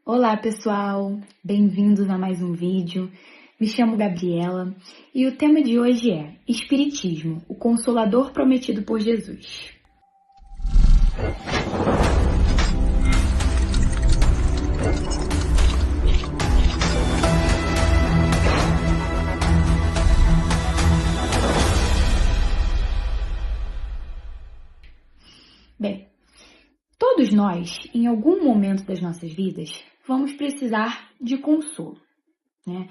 Olá pessoal, bem-vindos a mais um vídeo. Me chamo Gabriela e o tema de hoje é Espiritismo, o Consolador prometido por Jesus. Bem, todos nós, em algum momento das nossas vidas, vamos precisar de consolo, né?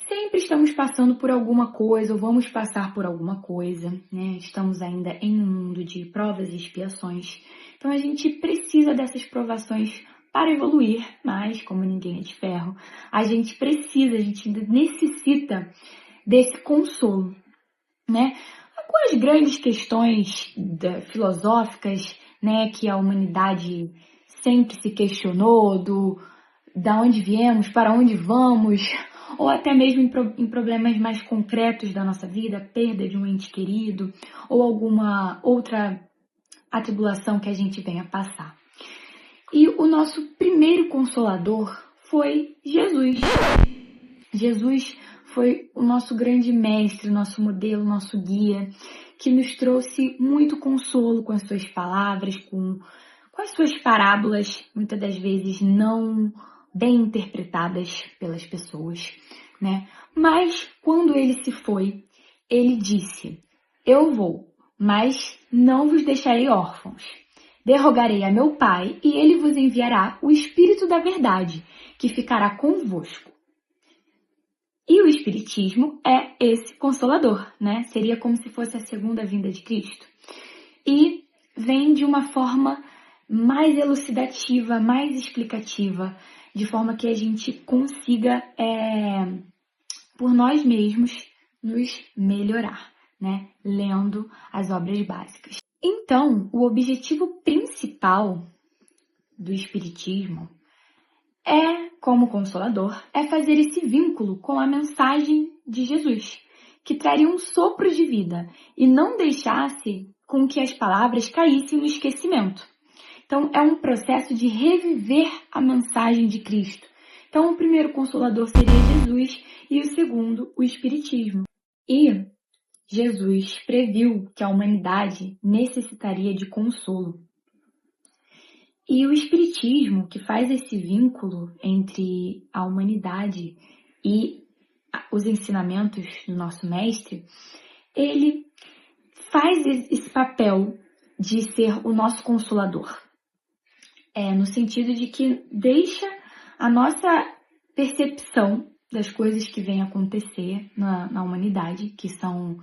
Sempre estamos passando por alguma coisa ou vamos passar por alguma coisa, né? Estamos ainda em um mundo de provas e expiações. Então a gente precisa dessas provações para evoluir, mas como ninguém é de ferro, a gente necessita desse consolo, né? Com as grandes questões filosóficas, né, que a humanidade sempre se questionou, da onde viemos, para onde vamos, ou até mesmo em problemas mais concretos da nossa vida, perda de um ente querido, ou alguma outra atribulação que a gente venha passar. E o nosso primeiro consolador foi Jesus. Jesus foi o nosso grande mestre, nosso modelo, nosso guia, que nos trouxe muito consolo com as suas palavras, com as suas parábolas, muitas das vezes não bem interpretadas pelas pessoas, né? Mas quando ele se foi, ele disse: "Eu vou, mas não vos deixarei órfãos. Derrogarei a meu Pai e ele vos enviará o Espírito da Verdade, que ficará convosco." E o Espiritismo é esse consolador, né? Seria como se fosse a segunda vinda de Cristo. E vem de uma forma mais elucidativa, mais explicativa, de forma que a gente consiga, por nós mesmos, nos melhorar, né? Lendo as obras básicas. Então, o objetivo principal do Espiritismo como consolador, é fazer esse vínculo com a mensagem de Jesus, que traria um sopro de vida e não deixasse com que as palavras caíssem no esquecimento. Então, é um processo de reviver a mensagem de Cristo. Então, o primeiro consolador seria Jesus e o segundo, o Espiritismo. E Jesus previu que a humanidade necessitaria de consolo. E o Espiritismo, que faz esse vínculo entre a humanidade e os ensinamentos do nosso mestre, ele faz esse papel de ser o nosso consolador. No sentido de que deixa a nossa percepção das coisas que vêm acontecer na humanidade, que são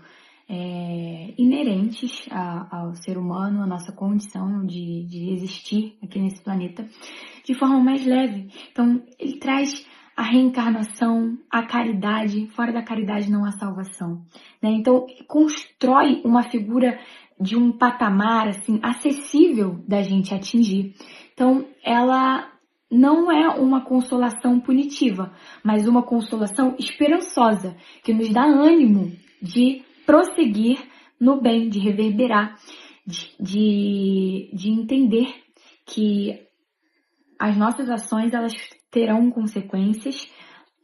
inerentes ao ser humano, a nossa condição de existir aqui nesse planeta, de forma mais leve. Então, ele traz a reencarnação, a caridade. Fora da caridade não há salvação, né? Então, constrói uma figura de um patamar assim, acessível da gente atingir. Então, ela não é uma consolação punitiva, mas uma consolação esperançosa, que nos dá ânimo de prosseguir no bem, de reverberar, de entender que as nossas ações elas terão consequências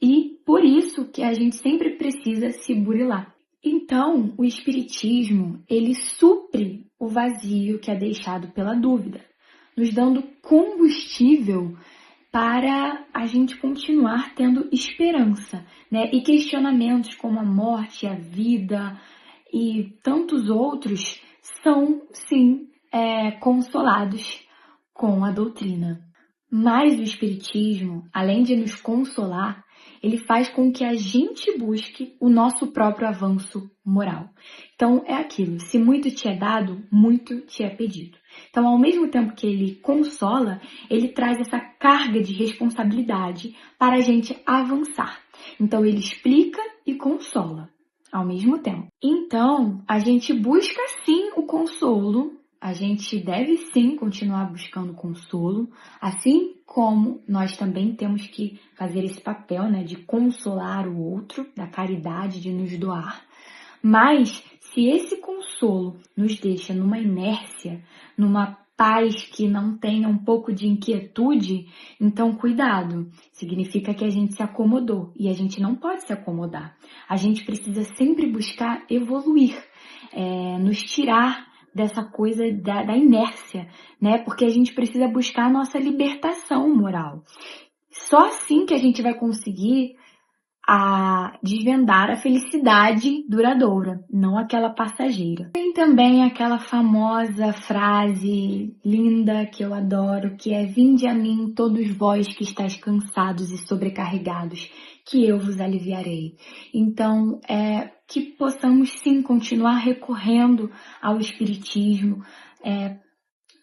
e por isso que a gente sempre precisa se burilar. Então, o Espiritismo, ele supre o vazio que é deixado pela dúvida, nos dando combustível para a gente continuar tendo esperança, né? E questionamentos como a morte, a vida e tantos outros são, sim, consolados com a doutrina. Mas o Espiritismo, além de nos consolar, ele faz com que a gente busque o nosso próprio avanço moral. Então, é aquilo, se muito te é dado, muito te é pedido. Então, ao mesmo tempo que ele consola, ele traz essa carga de responsabilidade para a gente avançar. Então, ele explica e consola ao mesmo tempo. Então, a gente busca sim o consolo, a gente deve sim continuar buscando consolo, assim como nós também temos que fazer esse papel, né, de consolar o outro, da caridade, de nos doar. Mas, se esse consolo nos deixa numa inércia, numa paz, que não tenha um pouco de inquietude, então cuidado. Significa que a gente se acomodou e a gente não pode se acomodar. A gente precisa sempre buscar evoluir, nos tirar dessa coisa da inércia, né? Porque a gente precisa buscar a nossa libertação moral. Só assim que a gente vai conseguir desvendar a felicidade duradoura, não aquela passageira. Tem também aquela famosa frase linda que eu adoro, que é: vinde a mim todos vós que estáis cansados e sobrecarregados, que eu vos aliviarei. Então, que possamos sim continuar recorrendo ao Espiritismo,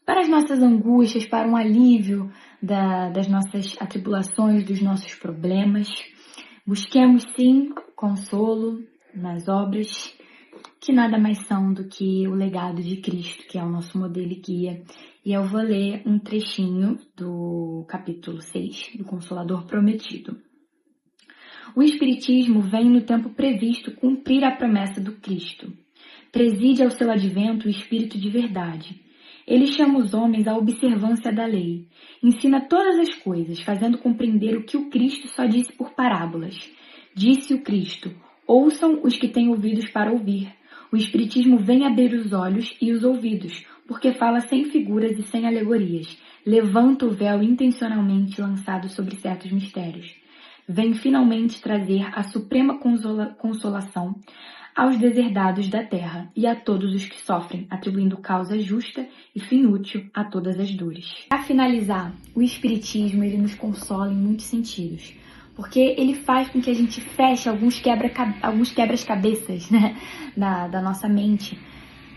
para as nossas angústias, para um alívio das nossas atribulações, dos nossos problemas. Busquemos sim consolo nas obras, que nada mais são do que o legado de Cristo, que é o nosso modelo e guia. E eu vou ler um trechinho do capítulo 6, do Consolador Prometido. O Espiritismo vem no tempo previsto cumprir a promessa do Cristo. Preside ao seu advento o Espírito de verdade. Ele chama os homens à observância da lei. Ensina todas as coisas, fazendo compreender o que o Cristo só disse por parábolas. Disse o Cristo: ouçam os que têm ouvidos para ouvir. O Espiritismo vem abrir os olhos e os ouvidos, porque fala sem figuras e sem alegorias. Levanta o véu intencionalmente lançado sobre certos mistérios. Vem finalmente trazer a suprema consolação aos deserdados da terra e a todos os que sofrem, atribuindo causa justa e fim útil a todas as dores. Para finalizar, o Espiritismo ele nos consola em muitos sentidos, porque ele faz com que a gente feche alguns quebra-cabeças, né, da nossa mente,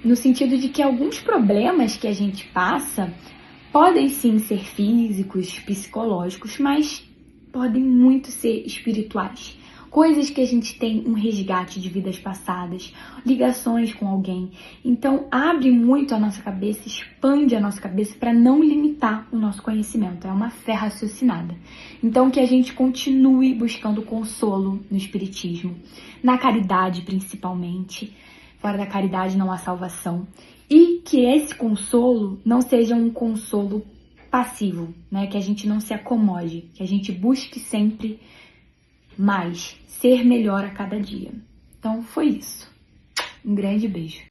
no sentido de que alguns problemas que a gente passa podem sim ser físicos, psicológicos, mas podem muito ser espirituais. Coisas que a gente tem um resgate de vidas passadas, ligações com alguém. Então, abre muito a nossa cabeça, expande a nossa cabeça para não limitar o nosso conhecimento. É uma fé raciocinada. Então, que a gente continue buscando consolo no Espiritismo, na caridade principalmente. Fora da caridade não há salvação. E que esse consolo não seja um consolo passivo, né? Que a gente não se acomode, que a gente busque sempre mais, ser melhor a cada dia. Então foi isso. Um grande beijo.